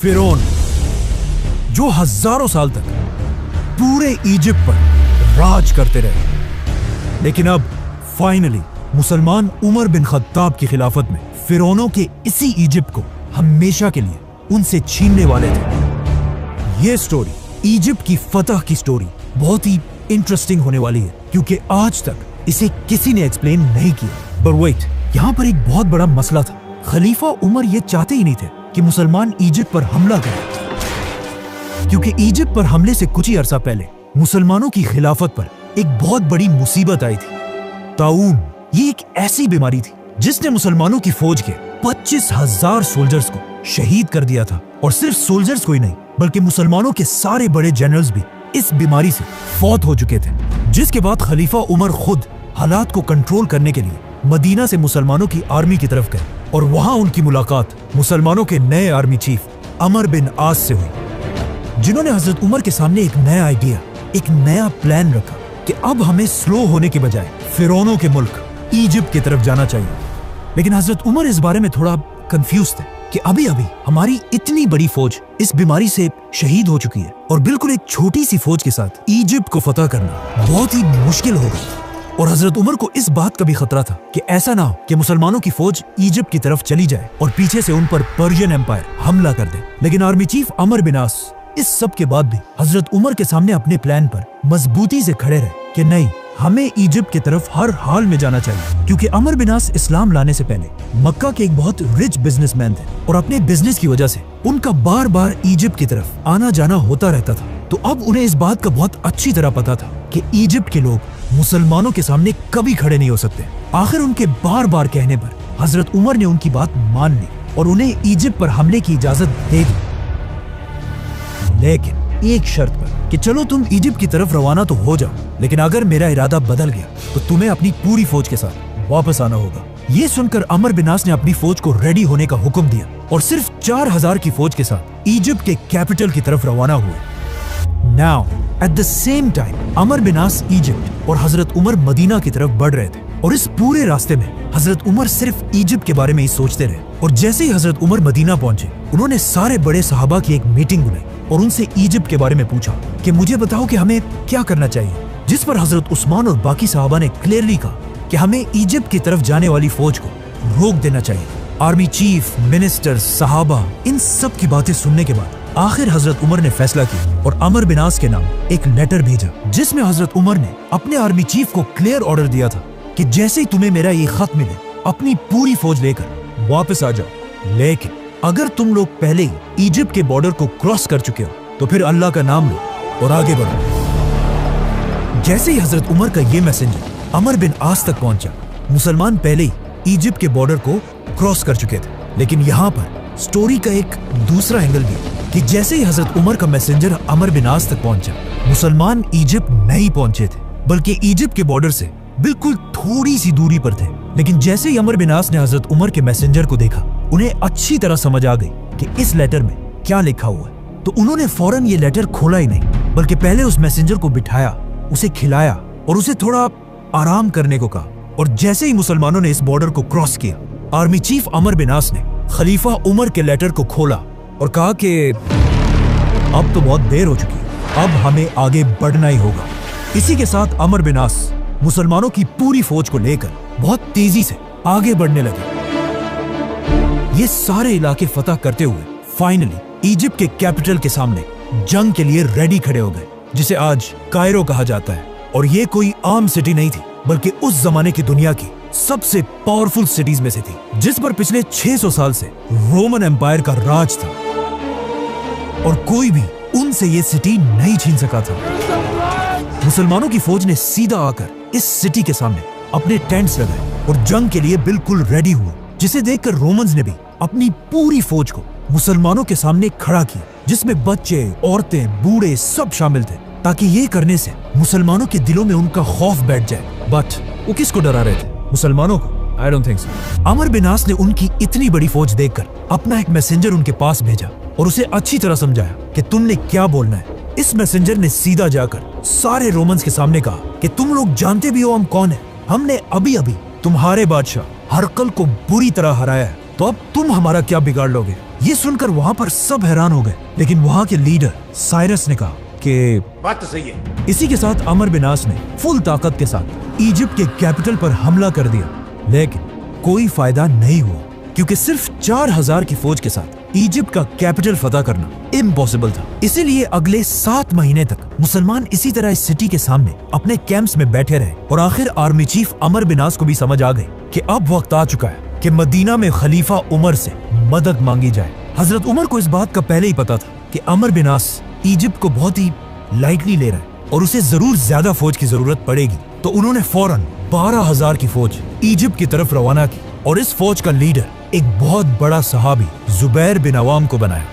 फिरौन, जो हजारों साल तक पूरे इजिप्ट पर राज करते रहे। लेकिन अब फाइनली मुसलमान उमर बिन खत्ताब की खिलाफत में फिरौनों के इसी इजिप्ट को हमेशा के लिए उनसे छीनने वाले थे। यह स्टोरी इजिप्ट की फतह की स्टोरी बहुत ही इंटरेस्टिंग होने वाली है, क्योंकि आज तक इसे किसी ने एक्सप्लेन नहीं किया। पर वेट, यहाँ पर एक बहुत बड़ा मसला था। खलीफा उमर ये चाहते ही नहीं थे कि मुसलमान इजिप्ट पर हमला करें, क्योंकि इजिप्ट पर हमले से कुछ ही अरसा पहले मुसलमानों की खिलाफत पर एक बहुत बड़ी मुसीबत आई थी, ताऊन। ये एक ऐसी बीमारी थी जिसने मुसलमानों की फौज के 25,000 सोल्जर्स को शहीद कर दिया था। और सिर्फ सोल्जर्स को ही नहीं, बल्कि मुसलमानों के सारे बड़े जनरल्स भी इस बीमारी से फौत हो चुके थे। जिसके बाद खलीफा उमर खुद हालात को कंट्रोल करने के लिए मदीना से मुसलमानों की आर्मी की तरफ गए, और वहां उनकी मुलाकात मुसलमानों के नए आर्मी चीफ अमर बिन आस से हुई, जिन्होंने हजरत उमर के सामने एक नया आइडिया, एक नया प्लान रखा कि अब हमें स्लो होने के बजाय फिरौनों के मुल्क इजिप्ट की तरफ जाना चाहिए। लेकिन हजरत उमर इस बारे में थोड़ा कंफ्यूज थे कि अभी अभी हमारी इतनी बड़ी फौज इस बीमारी से शहीद हो चुकी है, और बिल्कुल एक छोटी सी फौज के साथ इजिप्ट को फतह करना बहुत ही मुश्किल होगा। और हजरत उमर को इस बात का भी खतरा था कि ऐसा ना हो कि मुसलमानों की फौज इजिप्ट की तरफ चली जाए और पीछे से उन पर पर्शियन एम्पायर हमला कर दे। लेकिन आर्मी चीफ अमर बिन आस इस सब के बाद भी हजरत उमर के सामने अपने प्लान पर मजबूती से खड़े रहे कि नहीं, हमें इजिप्ट की तरफ हर हाल में जाना चाहिए। क्योंकि अमर बिन आस इस्लाम लाने से पहले मक्का के एक बहुत रिच बिजनेसमैन थे, और अपने बिजनेस की वजह से उनका बार बार इजिप्ट की तरफ आना जाना होता रहता था। तो अब उन्हें इस बात का बहुत अच्छी तरह पता था कि इजिप्ट के लोग मुसलमानों के सामने कभी खड़े नहीं हो सकते। आखिर उनके बार बार कहने पर हजरत उमर ने उनकी बात मान ली और उन्हें इजिप्ट पर हमले की इजाजत दे दी, लेकिन एक शर्त पर कि चलो तुम इजिप्ट की तरफ रवाना तो हो जाओ, लेकिन अगर मेरा इरादा बदल गया तो तुम्हें अपनी पूरी फौज के साथ वापस आना होगा। ये सुनकर अमर बिन आस ने अपनी फौज को रेडी होने का हुक्म दिया और सिर्फ 4,000 की फौज के साथ इजिप्ट के कैपिटल की तरफ रवाना हुए। Now at the same time Amr bin Aas Egypt और हजरत उमर मदीना की तरफ बढ़ रहे थे, और इस पूरे रास्ते में हजरत उमर सिर्फ इजिप्ट के बारे में ही सोचते रहे। और जैसे ही हजरत उमर मदीना पहुंचे, उन्होंने सारे बड़े सहाबा की एक मीटिंग बुलाई और उनसे इजिप्ट के बारे में पूछा कि मुझे बताओ कि हमें क्या करना चाहिए। जिस पर हजरत उस्मान और बाकी सहाबा ने क्लियरली कहा कि हमें इजिप्ट की तरफ जाने वाली फौज को रोक देना चाहिए। आर्मी चीफ, मिनिस्टर, सहाबा, इन सब की बातें सुनने के बाद आखिर हजरत उमर ने फैसला किया और अमर बिन आस के नाम एक लेटर भेजा, जिसमें हजरत उमर ने अपने आर्मी चीफ को क्लियर ऑर्डर दिया था कि जैसे ही तुम्हें मेरा ये खत मिले, अपनी पूरी फौज लेकर वापस आ जाओ। लेकिन अगर तुम लोग पहले ही इजिप्ट के बॉर्डर को क्रॉस कर चुके हो तो फिर अल्लाह का नाम लो और आगे बढ़ो। जैसे ही हजरत उमर का ये मैसेंजर अमर बिन आस तक पहुंचा, मुसलमान पहले ही इजिप्ट के बॉर्डर को क्रॉस कर चुके थे। लेकिन यहाँ पर स्टोरी का एक दूसरा एंगल भी कि जैसे ही हजरत उमर का मैसेंजर अमर बिन आस तक पहुंचा, मुसलमान इजिप्ट नहीं पहुंचे थे, बल्कि इजिप्ट के बॉर्डर से बिल्कुल थोड़ी सी दूरी पर थे। लेकिन जैसे ही अमर बिन आस ने हजरत उमर के मैसेंजर को देखा, उन्हें अच्छी तरह समझ आ गई कि इस लेटर में क्या लिखा हुआ है। तो उन्होंने फौरन ये लेटर खोला ही नहीं, बल्कि पहले उस मैसेंजर को बिठाया, उसे खिलाया और उसे थोड़ा आराम करने को कहा। और जैसे ही मुसलमानों ने इस बॉर्डर को क्रॉस किया, आर्मी चीफ अमर बिन आस ने खलीफा उमर के लेटर को खोला और कहा कि अब तो बहुत देर हो चुकी है, अब हमें आगे बढ़ना ही होगा। इसी के साथ अमर बिन आस मुसलमानों की पूरी फौज को लेकर बहुत तेजी से आगे बढ़ने लगे। ये सारे इलाके फतह करते हुए फाइनली इजिप्ट के कैपिटल के सामने जंग के लिए रेडी खड़े हो गए, जिसे आज कायरो कहा जाता है। और ये कोई आम सिटी नहीं थी, बल्कि उस जमाने की दुनिया की सबसे पावरफुल सिटीज में से थी, जिस पर पिछले 600 साल से रोमन एम्पायर का राज था, और कोई भी उनसे ये सिटी नहीं छीन सका था। मुसलमानों की फौज ने सीधा आकर इस सिटी के सामने अपने टेंट्स लगाए और जंग के लिए बिल्कुल रेडी हुए, जिसे देखकर रोमन्स ने भी अपनी पूरी फौज को मुसलमानों के सामने खड़ा किया, जिसमें बच्चे, औरतें, बूढ़े सब शामिल थे, ताकि ये करने से मुसलमानों के दिलों में उनका खौफ बैठ जाए। बट वो किसको डरा रहे थे? मुसलमानों को? I don't think so। Amar bin आस ने उनकी इतनी बड़ी फौज देखकर अपना एक मैसेंजर उनके पास भेजा और उसे अच्छी तरह समझाया कि तुमने क्या बोलना है। इस मैसेंजर ने सीधा जाकर सारे रोमन्स के सामने कहा कि तुम लोग जानते भी हो हम कौन है। हमने अभी अभी तुम्हारे बादशाह हरकल को बुरी तरह हराया है, तो अब तुम हमारा क्या बिगाड़ लोगे? ये सुनकर वहाँ पर सब हैरान हो गए, लेकिन वहाँ के लीडर साइरस ने कहा कि बात तो सही है। इसी के साथ अमर बिन आस ने फुल ताकत के साथ इजिप्ट के कैपिटल पर हमला कर दिया, लेकिन कोई फायदा नहीं हुआ क्योंकि सिर्फ 4000 की फौज के साथ इजिप्ट का कैपिटल फतह करना इम्पॉसिबल था। इसीलिए अगले 7 महीने तक मुसलमान इसी तरह इस सिटी के सामने अपने कैंप्स में बैठे रहे और आखिर आर्मी चीफ अमर बिन आस को भी समझ आ गई कि अब वक्त आ चुका है कि मदीना में खलीफा उमर से मदद मांगी जाए। हजरत उमर को इस बात का पहले ही पता था कि अमर बिन आस इजिप्ट को बहुत ही लाइटली ले रहा है और उसे जरूर ज्यादा फौज की जरूरत पड़ेगी, तो उन्होंने फौरन 12000 की फौज इजिप्ट की तरफ रवाना की और इस फौज का लीडर एक बहुत बड़ा सहाबी जुबैर बिन अवाम को बनाया।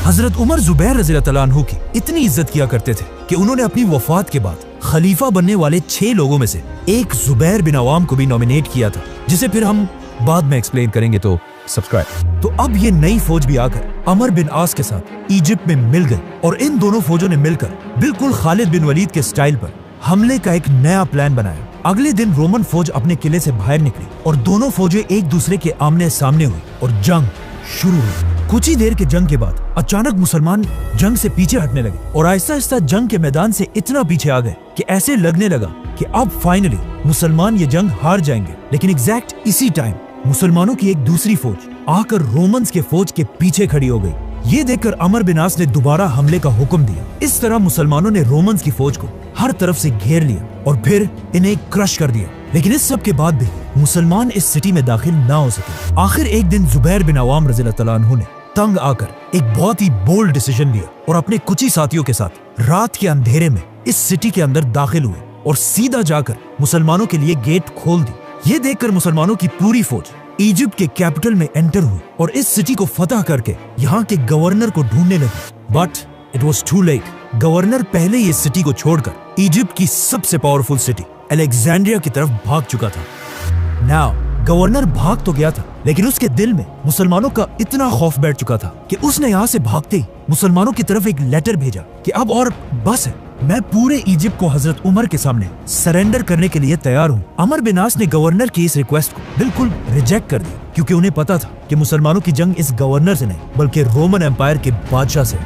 हजरत उमर जुबैर रज़ियल्लाहु अन्हु की इतनी इज्जत किया करते थे कि उन्होंने अपनी वफात के बाद खलीफा बनने वाले 6 लोगों में से एक जुबैर बिन अवाम को भी नॉमिनेट किया था, जिसे फिर हम बाद में एक्सप्लेन करेंगे, तो सब्सक्राइब। तो अब ये नई फौज भी आकर अमर बिन आस के साथ इजिप्ट में मिल गई और इन दोनों फौजों ने मिलकर बिल्कुल खालिद बिन वलीद के स्टाइल पर हमले का एक नया प्लान बनाया। अगले दिन रोमन फौज अपने किले से बाहर निकली और दोनों फौजें एक दूसरे के आमने सामने हुई और जंग शुरू हुई। कुछ ही देर के जंग के बाद अचानक मुसलमान जंग से पीछे हटने लगे और आहिस्ता आहिस्ता जंग के मैदान से इतना पीछे आ गए कि ऐसे लगने लगा कि अब फाइनली मुसलमान ये जंग हार जाएंगे। लेकिन एग्जैक्ट इसी टाइम मुसलमानों की एक दूसरी फौज आकर रोमन्स के फौज के पीछे खड़ी हो गई। ये देखकर अमर बिन आस ने दोबारा हमले का हुक्म दिया। इस तरह मुसलमानों ने रोमन्स की फौज को हर तरफ से घेर लिया और फिर इन्हें क्रश कर दिया। लेकिन इस सब के बाद भी मुसलमान इस सिटी में दाखिल ना हो सके। आखिर एक दिन जुबैर बिन अवाम रज़ियल्लाहु अन्हु ने तंग आकर एक बहुत ही बोल्ड डिसीजन लिया और अपने कुछ ही साथियों के साथ रात के अंधेरे में इस सिटी के अंदर दाखिल हुए और सीधा जाकर मुसलमानों के लिए गेट खोल दी। ये देखकर मुसलमानों की पूरी फौज इजिप्ट के कैपिटल में एंटर हुई और इस सिटी को फतह करके यहाँ के गवर्नर को ढूंढने लगी। But it was too late. Governor पहले ही इस सिटी को छोड़कर इजिप्ट की सबसे पावरफुल सिटी अलेक्जेंड्रिया की तरफ भाग चुका था। नाउ गवर्नर भाग तो गया था, लेकिन उसके दिल में मुसलमानों का इतना खौफ बैठ चुका था कि उसने यहाँ से भागते ही मुसलमानों की तरफ एक लेटर भेजा कि अब और बस है, मैं पूरे इजिप्ट को हजरत उमर के सामने सरेंडर करने के लिए तैयार हूँ। अमर बिन आस ने गवर्नर की इस रिक्वेस्ट को बिल्कुल रिजेक्ट कर दिया क्योंकि उन्हें पता था कि मुसलमानों की जंग इस गवर्नर से नहीं बल्कि रोमन एम्पायर के बादशाह से।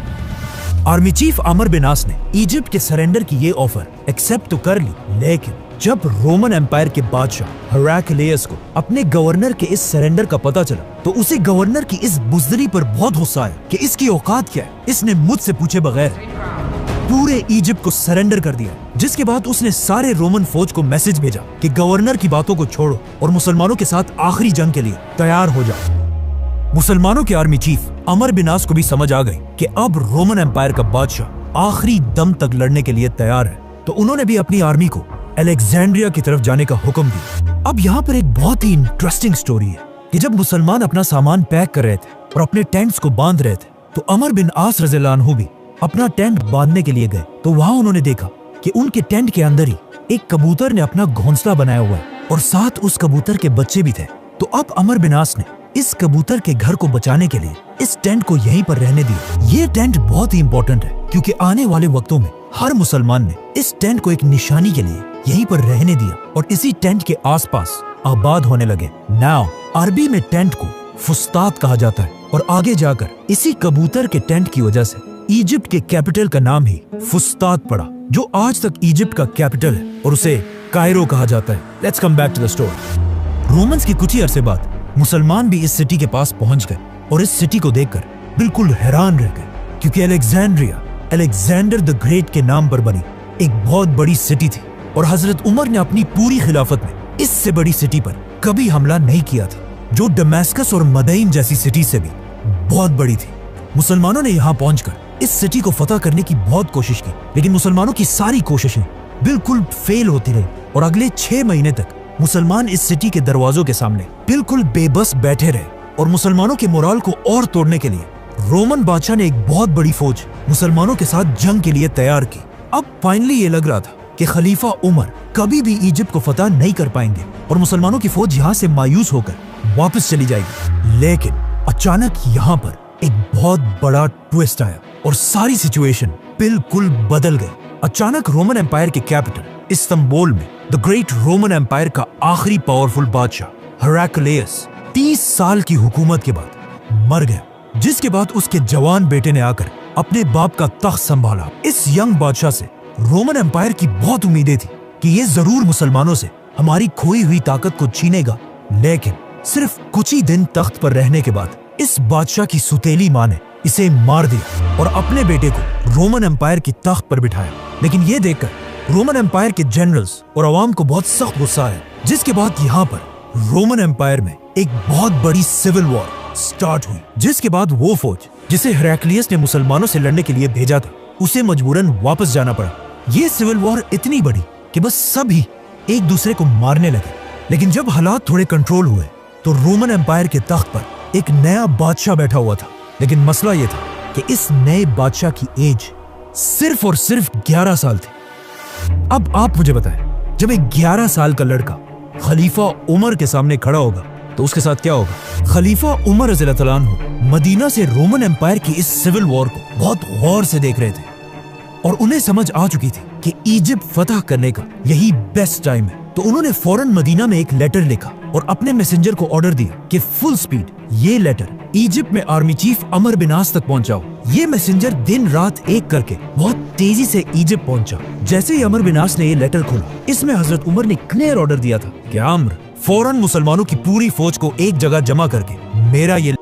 आर्मी चीफ अमर बिन आस ने इजिप्ट के सरेंडर की ये ऑफर एक्सेप्ट तो कर ली, लेकिन जब रोमन एम्पायर के बादशाह हेराक्लियस को अपने गवर्नर के इस सरेंडर का पता चला तो उसे गवर्नर की इस बुज़दिली पर बहुत गुस्सा आया कि इसकी औकात क्या है, इसने मुझसे पूछे बगैर पूरे इजिप्ट को सरेंडर कर दिया। जिसके बाद उसने सारे रोमन फौज को मैसेज भेजा कि गवर्नर की बातों को छोड़ो और मुसलमानों के साथ आखिरी जंग के लिए तैयार हो जाओ। मुसलमानों के आर्मी चीफ अमर बिन आस को भी समझ आ गई कि अब रोमन एम्पायर का बादशाह आखिरी दम तक लड़ने के लिए तैयार है, तो उन्होंने भी अपनी आर्मी को अलेक्जेंड्रिया की तरफ जाने का हुक्म दिया। अब यहाँ पर एक बहुत ही इंटरेस्टिंग स्टोरी है कि जब मुसलमान अपना सामान पैक कर रहे थे और अपने टेंट्स को बांध रहे थे तो अमर बिन आस रज़ियल्लाहु अन्हु भी अपना टेंट बांधने के लिए गए। तो वहाँ उन्होंने देखा कि उनके टेंट के अंदर ही एक कबूतर ने अपना घोंसला बनाया हुआ है और साथ उस कबूतर के बच्चे भी थे। तो अब अमर बिन आस ने इस कबूतर के घर को बचाने के लिए इस टेंट को यहीं पर रहने दिया। ये टेंट बहुत ही इंपॉर्टेंट है क्योंकि आने वाले वक्तों में हर मुसलमान ने इस टेंट को एक निशानी के लिए यहीं पर रहने दिया और इसी टेंट के आसपास आबाद होने लगे। नाउ अरबी में टेंट को फुस्तात कहा जाता है और आगे जाकर इसी कबूतर के टेंट की वजह से इजिप्ट के कैपिटल का नाम ही फुस्तात पड़ा, जो आज तक इजिप्ट का कैपिटल है और उसे कायरो कहा जाता है। Let's come back to the story. Romans की कुछ ही अरसे बाद मुसलमान भी इस सिटी के पास पहुंच गए और इस सिटी को देखकर बिल्कुल हैरान रह गए क्योंकि अलेक्जेंड्रिया अलेक्जेंडर द ग्रेट के नाम पर बनी एक बहुत बड़ी सिटी थी और हजरत उमर ने अपनी पूरी खिलाफत में इससे बड़ी सिटी पर कभी हमला नहीं किया था, जो दमेस्कस और मदईन जैसी सिटी से भी बहुत बड़ी थी। मुसलमानों ने यहाँ पहुंचकर इस सिटी को फतह करने की बहुत कोशिश की, लेकिन मुसलमानों की सारी कोशिशें बिल्कुल फेल होती रही और अगले 6 महीने तक मुसलमान इस सिटी के दरवाजों के सामने बिल्कुल बेबस बैठे रहे और मुसलमानों के मोराल को और तोड़ने के लिए रोमन बादशाह ने एक बहुत बड़ी फौज मुसलमानों के साथ जंग के लिए तैयार की। अब फाइनली ये लग रहा था कि खलीफा उमर कभी भी इजिप्ट को फतह नहीं कर पाएंगे और मुसलमानों की फौज यहाँ से मायूस होकर वापस चली जाएगी। लेकिन अचानक यहाँ पर एक बहुत बड़ा ट्विस्ट आया और सारी सिचुएशन बिल्कुल बदल गई। अचानक रोमन एम्पायर के कैपिटल इस्तांबुल में द ग्रेट रोमन एम्पायर का आखिरी पावरफुल बादशाह हेराक्लियस 30 साल की हुकूमत के बाद मर गया जिसके बाद उसके जवान बेटे ने आकर अपने बाप का तख्त संभाला। इस यंग बादशाह से रोमन एम्पायर की बहुत उम्मीदें थी कि ये जरूर मुसलमानों से हमारी खोई हुई ताकत को छीनेगा, लेकिन सिर्फ कुछ ही दिन तख्त पर रहने के बाद इस बादशाह की सुतेली मां ने इसे मार दिया और अपने बेटे को रोमन एम्पायर की तख्त पर बिठाया। लेकिन ये देखकर रोमन एम्पायर के जनरल्स और अवाम को बहुत सख्त गुस्सा आया, जिसके बाद यहाँ पर रोमन एम्पायर में एक बहुत बड़ी सिविल वॉर स्टार्ट हुई। जिसके बाद वो फौज जिसे हेराक्लियस ने मुसलमानों से लड़ने के लिए भेजा था, उसे मजबूरन वापस जाना पड़ा। ये सिविल वॉर इतनी बड़ी कि बस सभी एक दूसरे को मारने लगे। लेकिन जब हालात थोड़े कंट्रोल हुए तो रोमन एम्पायर के तख्त पर एक नया बादशाह बैठा हुआ था। लेकिन मसला यह था कि इस नए बादशाह की एज सिर्फ और सिर्फ 11 साल थी। अब आप मुझे बताएं, जब एक 11 साल का लड़का खलीफा उमर के सामने खड़ा होगा तो उसके साथ क्या होगा? खलीफा उमर रज़ियल्लाहु अन्हु मदीना से रोमन एम्पायर की इस सिविल वॉर को बहुत गौर से देख रहे थे और उन्हें समझ आ चुकी थी कि इजिप्ट फतह करने का यही बेस्ट टाइम है। तो उन्होंने फौरन मदीना में एक लेटर लिखा और अपने मैसेंजर को ऑर्डर दिया कि फुल स्पीड ये लेटर इजिप्ट में आर्मी चीफ अमर बिन आस तक पहुंचाओ। ये मैसेंजर दिन रात एक करके बहुत तेजी से इजिप्ट पहुंचा। जैसे ही अमर बिन आस ने ये लेटर खोला, इसमें हजरत उमर ने क्लियर ऑर्डर दिया था कि अम्र फौरन मुसलमानों की पूरी फौज को एक जगह जमा करके मेरा ये